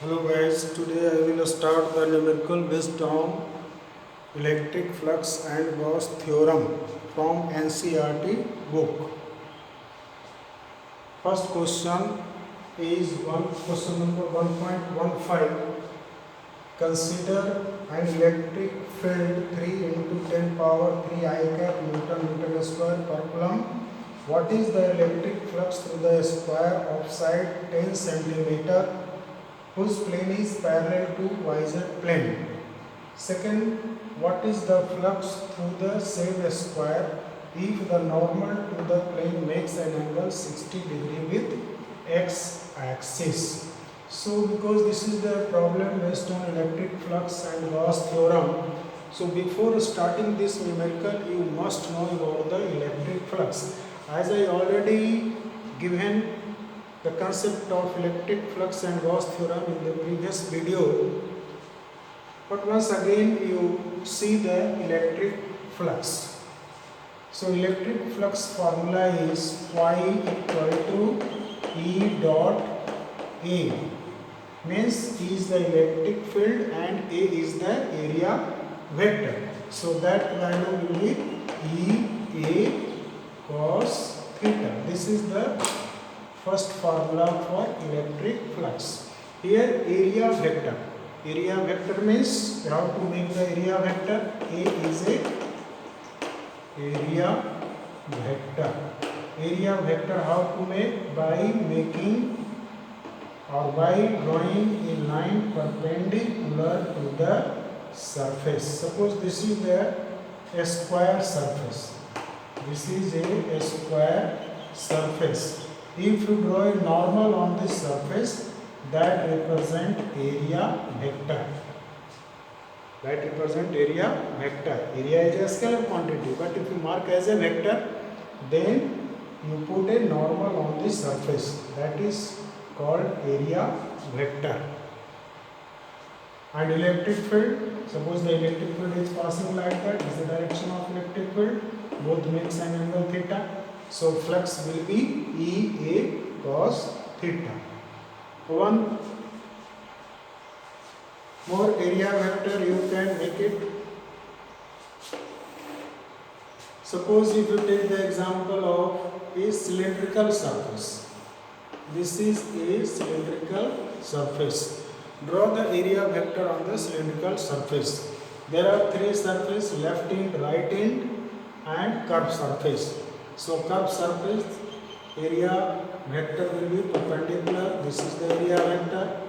Hello guys, today I will start the numerical based on electric flux and Gauss theorem from NCERT book. First question is question number 1.15. Consider an electric field 3 into 10 power 3 I cap Newton square per coulomb. What is the electric flux through the square of side 10 centimeter whose plane is parallel to YZ plane? Second, what is the flux through the same square if the normal to the plane makes an angle 60 degree with x axis? So because this is the problem based on electric flux and Gauss theorem, so before starting this numerical you must know about the electric flux. As I already given the concept of electric flux and Gauss theorem in the previous video, but once again you see the electric flux. So electric flux formula is phi equal to E dot A, means E is the electric field and A is the area vector. So that value will be E A cos theta. This is the first formula for electric flux. Here area vector. Area vector means how to make the area vector. A is a area vector. Area vector how to make? By making or by drawing a line perpendicular to the surface. Suppose this is a square surface. This is a square surface. If you draw a normal on this surface, that represent area vector. That represent area vector. Area is a scalar quantity, but if you mark as a vector, then you put a normal on the surface. That is called area vector. And electric field, suppose the electric field is passing like that, is the direction of electric field, both makes an angle theta. So flux will be E A cos theta. One more area vector you can make it. Suppose if you take the example of a cylindrical surface. This is a cylindrical surface. Draw the area vector on the cylindrical surface. There are three surfaces, left end, right end and curved surface. So curved surface area vector will be perpendicular. This is the area vector.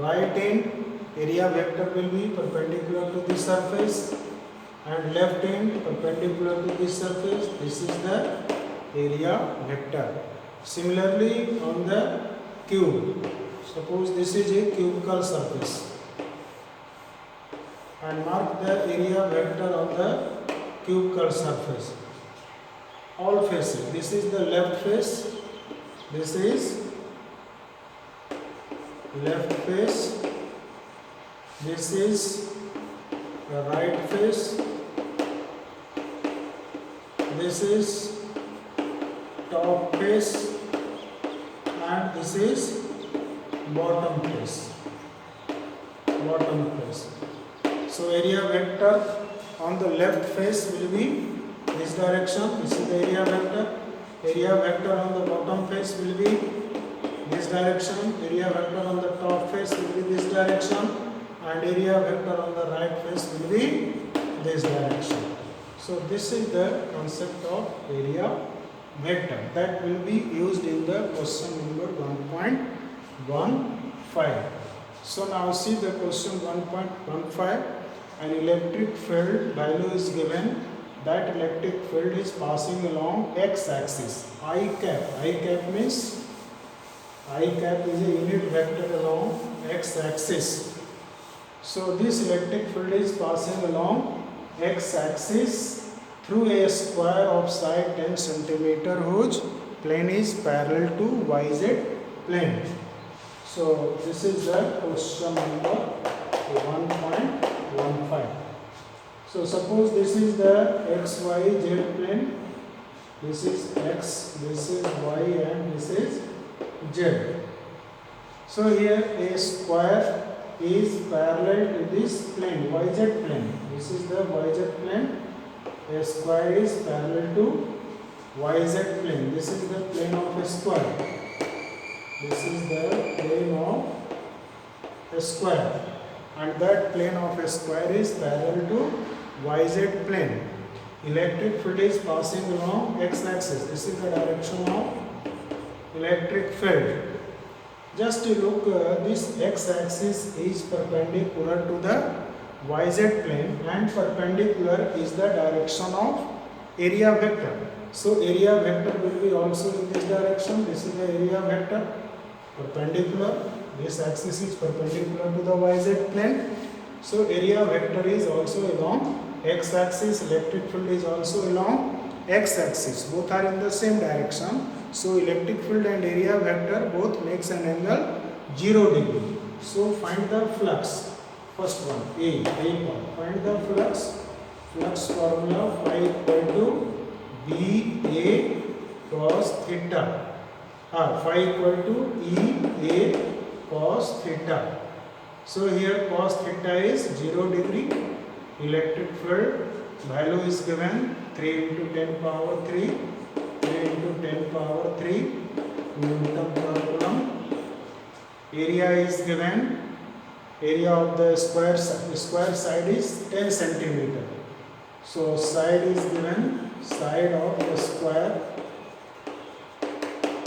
Right end area vector will be perpendicular to the surface, and left end perpendicular to this surface. This is the area vector. Similarly on the cube, suppose this is a cubical surface, and mark the area vector on the cubical surface. All faces. This is the left face. This is left face. This is the right face. This is top face, and this is bottom face. Bottom face. So area vector on the left face will be this direction. This is the area vector. Area vector on the bottom face will be this direction. Area vector on the top face will be this direction, and area vector on the right face will be this direction. So this is the concept of area vector that will be used in the question number 1.15. So now see the question 1.15. An electric field value is given. That electric field is passing along x-axis. I cap means I cap is a unit vector along x-axis. So this electric field is passing along x-axis through a square of side 10 centimeter whose plane is parallel to YZ plane. So this is the question number 1.15. So suppose this is the XYZ plane. This is X, this is Y and this is Z. So here a square is parallel to this plane, YZ plane. This is the YZ plane. A square is parallel to YZ plane. This is the plane of a square. This is the plane of a square. And that plane of a square is parallel to YZ plane. Electric field is passing along x-axis. This is the direction of electric field. Just look, this x-axis is perpendicular to the YZ plane and perpendicular is the direction of area vector. So area vector will be also in this direction. This is the area vector, perpendicular. This axis is perpendicular to the YZ plane. So area vector is also along x-axis. Electric field is also along x-axis. Both are in the same direction. So electric field and area vector both makes an angle 0 degree. So find the flux. First one, A one. Find the flux. Flux formula phi equal to B A cos theta. Phi equal to E A cos theta. So here cos theta is 0 degree. Electric field value is given 3 into 10 power 3. 3 into 10 power 3 Newton per coulomb. Area is given. Area of the square side is 10 centimeter. So side is given. Side of the square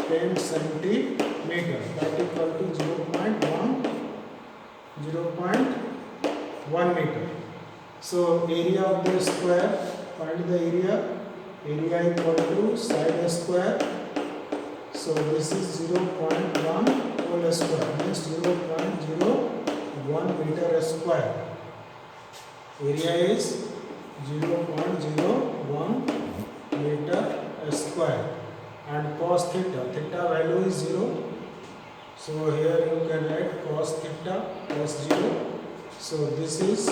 10 centimeter. That equal to 0.1 meter. So area of the square. Find the area. Area equal to side square. So this is 0.1 whole square, means 0.01 meter square. Area is 0.01 meter square. And cos theta, theta value is 0. So here you can write cos theta plus 0. So this is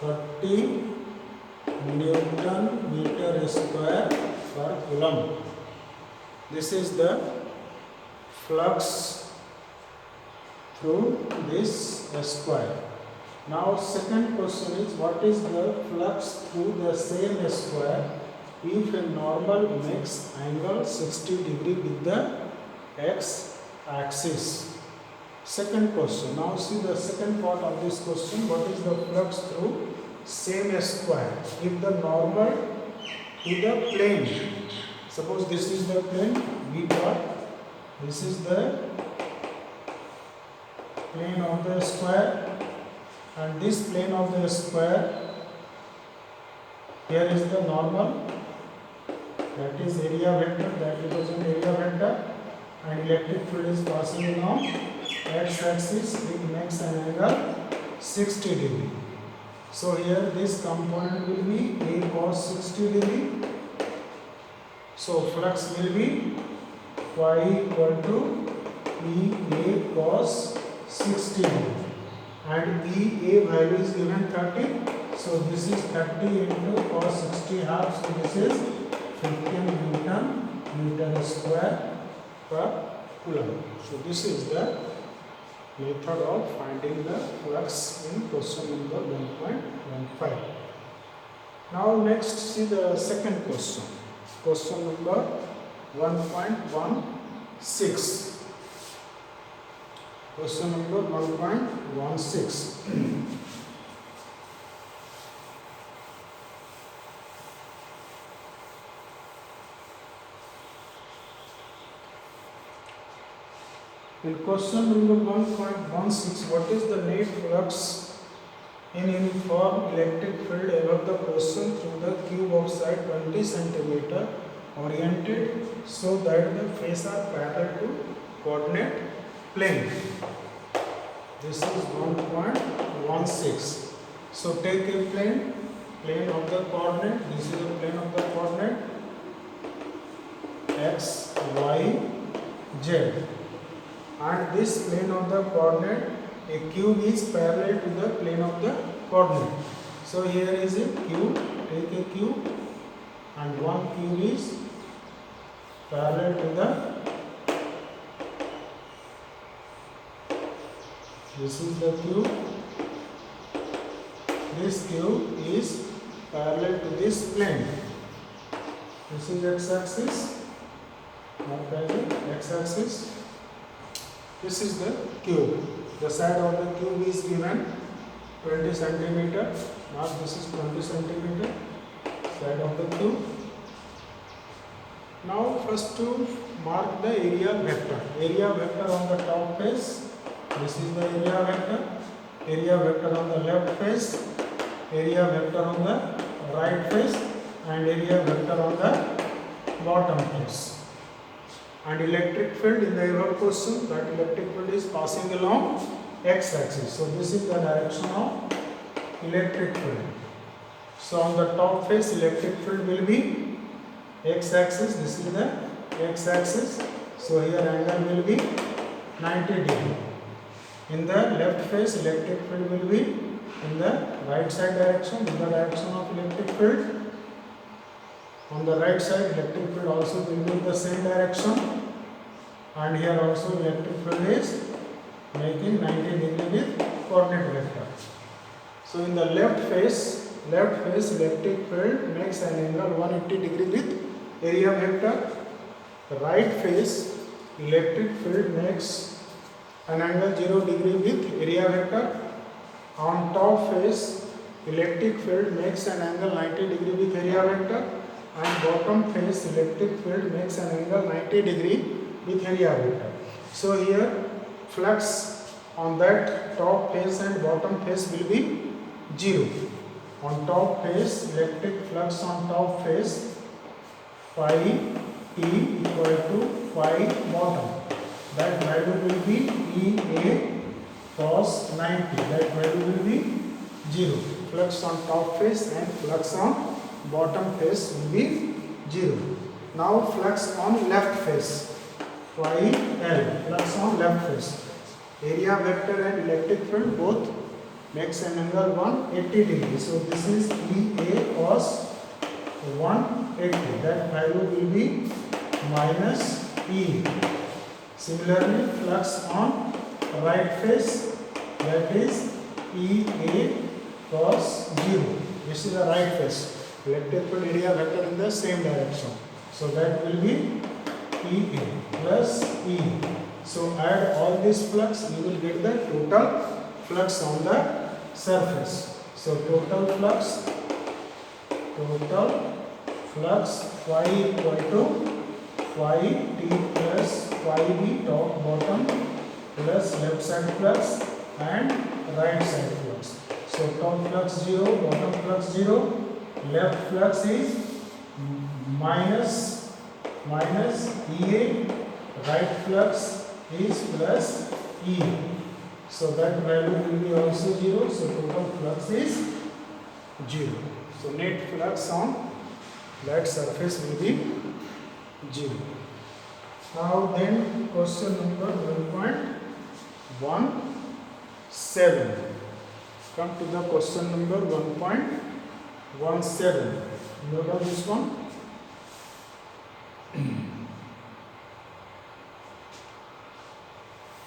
30 Newton meter square per coulomb. This is the flux through this square. Now second question is, what is the flux through the same square if a normal makes angle 60 degree with the x axis? Second question. Now see the second part of this question. What is the flux through same square if the normal to the plane? Suppose this is the plane V dot, this is the plane of the square, and this plane of the square, here is the normal, that is area vector, that represents area vector, and electric field is passing along x axis. It makes an angle 60 degree. So here this component will be A cos 60 degree. So flux will be phi equal to EA cos 60 degree. And EA value is given 30. So this is 30 into cos 60 half. So this is 15 Newton meter square per coulomb. So this is the method of finding the flux in question number 1.15. Now next see the second question. Question number 1.16. Question number 1.16. In question number 1.16, what is the net flux in uniform electric field above the person through the cube of side 20 cm oriented so that the face are parallel to coordinate plane? This is 1.16. So take a plane of the coordinate. This is the plane of the coordinate x, y, z. And this plane of the coordinate, a cube is parallel to the plane of the coordinate. So here is a cube. Take a cube, and one cube is parallel to the This is the cube. This cube is parallel to this plane. This is x-axis, marked as x-axis. This is the cube. The side of the cube is given 20 centimeter. Mark, this is 20 centimeter. Side of the cube. Now first to mark the area vector. Area vector on the top face. This is the area vector. Area vector on the left face. Area vector on the right face. And area vector on the bottom face. And electric field in the above question, that electric field is passing along x-axis. So this is the direction of electric field. So on the top face, electric field will be x-axis. This is the x-axis. So here angle will be 90 degree. In the left face, electric field will be in the right side direction, in the direction of electric field. On the right side, electric field also will be in the same direction. And here also electric field is making 90 degree with coordinate vector. So in the left face electric field makes an angle 180 degree with area vector. The right face electric field makes an angle 0 degree with area vector. On top face electric field makes an angle 90 degree with area vector. And bottom face electric field makes an angle 90 degree with area vector. So here flux on that top face and bottom face will be 0. On top face, electric flux on top face phi T equal to phi bottom. That value will be EA cos 90. That value will be 0. Flux on top face and flux on bottom face will be 0. Now flux on left face. Phi L, flux on left face. Area vector and electric field both makes an angle 180 degree. So this is EA cos 180. That value will be minus E. Similarly, flux on right face, that is EA cos 0. This is the right face. Electric field area vector in the same direction. So that will be EA plus E. So add all this flux, you will get the total flux on the surface. So total flux phi equal to phi T plus phi B top bottom plus left side flux and right side flux. So top flux 0, bottom flux 0, left flux is minus EA, right flux is plus E. So that value will be also 0. So total flux is 0. So net flux on that surface will be 0. Now then question number 1.17. Come to the question number 1.17. Note down this one.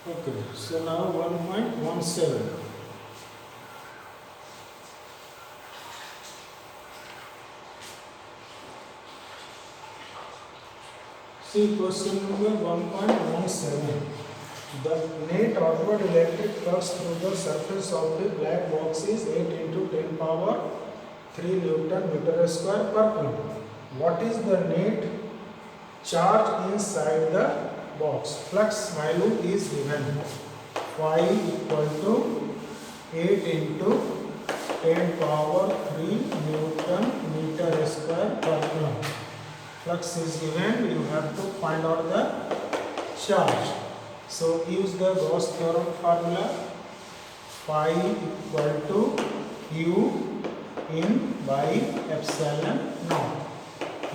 Okay, so now 1.17. See question number 1.17. The net outward electric flux through the surface of the black box is 8 into 10 power 3 Newton meter square per coulomb. What is the net charge inside the box? Flux value is given. Phi equal to 8 into 10 power 3 Newton meter square per coulomb. Flux is given, you have to find out the charge. So use the Gauss theorem formula. Phi equal to Q in by epsilon naught.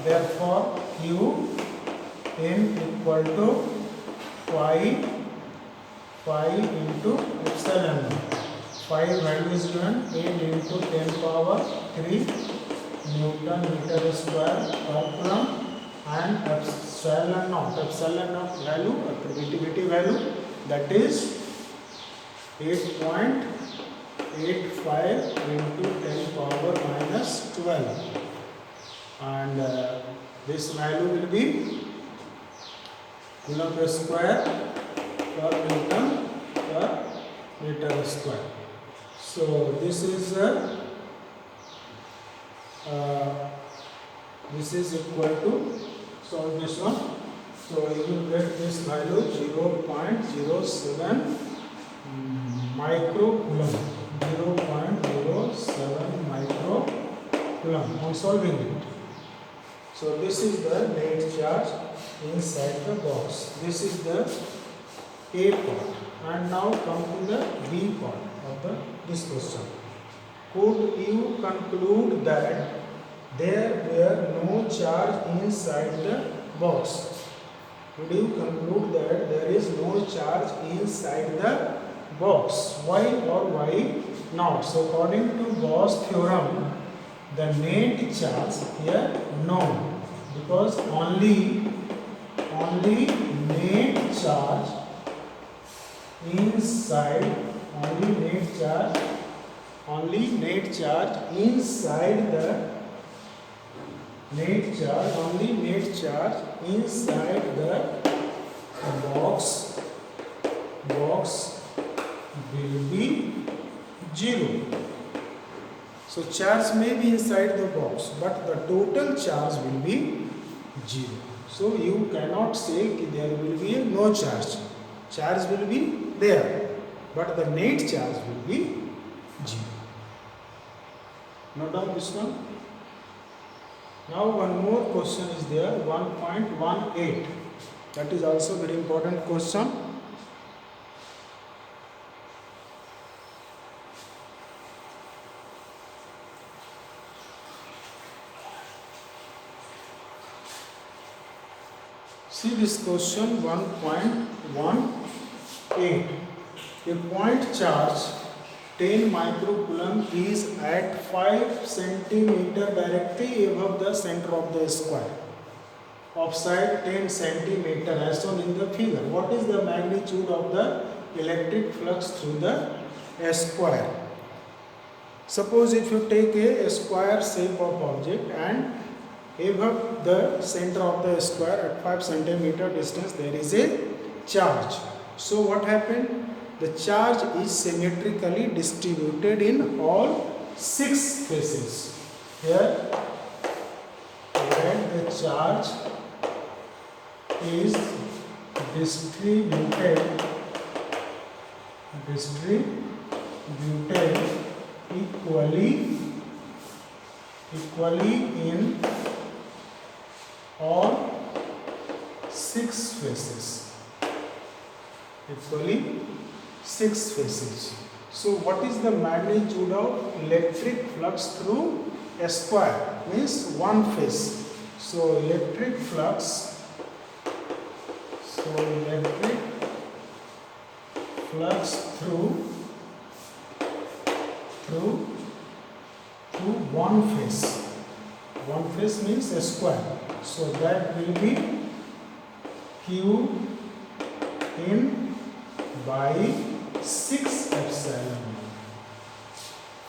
Therefore Q in equal to phi into epsilon naught. Phi value is given 8 into 10 power 3 Newton meter square per coulomb, and epsilon naught value, permittivity value, that is 8.85 into 10 power minus 12, and this value will be Coulomb square per Newton per meter square. So this is equal to, solve this one. So you will get this value 0.07 microcoulomb, 0.07 microcoulomb on solving it. So this is the net charge inside the box. This is the A part, and now come to the B part of this question. Could you conclude that there were no charge inside the box? Could you conclude that there is no charge inside the box? Why or why not? So according to Gauss theorem, the net charge here known, because only net charge inside, only net charge inside the net charge inside the box will be 0. So charge may be inside the box, but the total charge will be 0. So you cannot say there will be no charge. Charge will be there, but the net charge will be 0. Note down this one. Now one more question is there, 1.18. That is also very important question. See this question 1.18. A point charge 10 microcoulomb is at 5 centimeter directly above the center of the square, offside 10 centimeter as shown in the figure. What is the magnitude of the electric flux through the square? Suppose if you take a square shape of object and above the center of the square at 5 centimeter distance there is a charge. So what happened? The charge is symmetrically distributed in all 6 faces. Here the charge is distributed equally in all 6 faces. Equally 6 faces. So what is the magnitude of electric flux through a square? Means one face. So electric flux through one face. One face means a square. So that will be Q in by 6 epsilon,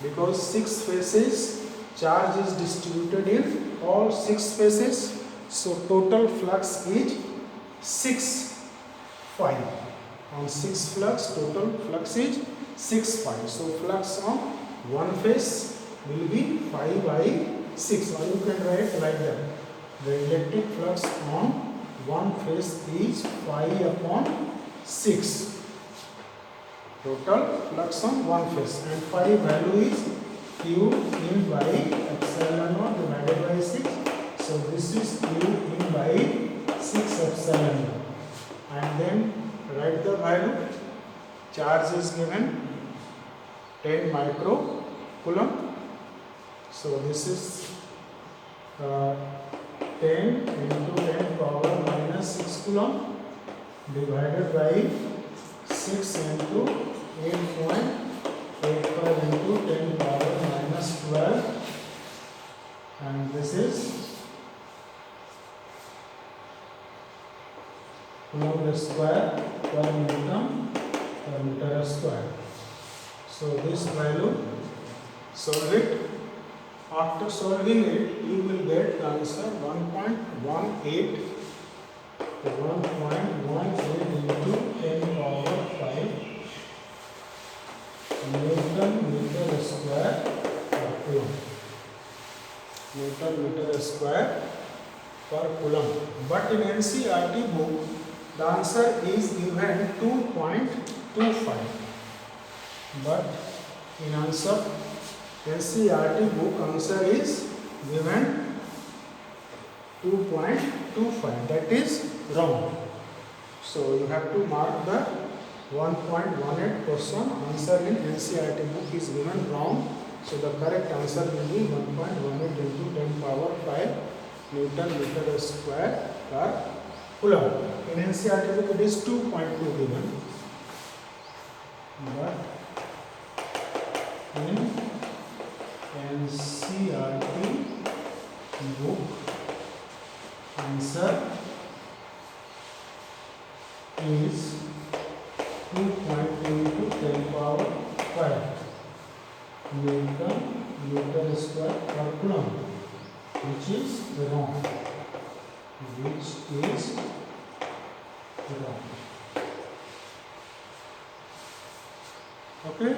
because 6 faces, charge is distributed in all 6 faces. So total flux is 6 phi. On 6 flux, total flux is 6 phi. So flux on one face will be phi by 6, or you can write like that. The electric flux on one face is phi upon 6. Total flux on one face, and phi value is Q in by epsilon naught divided by 6. So this is Q in by 6 epsilon naught. And then write the value. Charge is given 10 microcoulomb. So this is 10 into 10 power minus 6 coulomb divided by 6 into 8.85 into 10 power minus 12, and this is Coulomb square per Newton per meter square. So this value, solve it. After solving it, you will get the answer 1.18 into 10 power 5 Newton meter square per coulomb. Newton meter square per coulomb. But in NCERT book, the answer is given 2.25. But in answer NCERT book, answer is given 2.25. That is wrong. So you have to mark the 1.18 question. Answer in NCERT book is given wrong. So the correct answer will be 1.18 into 10 power 5 Newton meter square per coulomb. In NCERT book it is 2.2 given. But in NCERT book, answer is 2.2 into 10 power 5 Newton meter square per coulomb, which is wrong. Okay.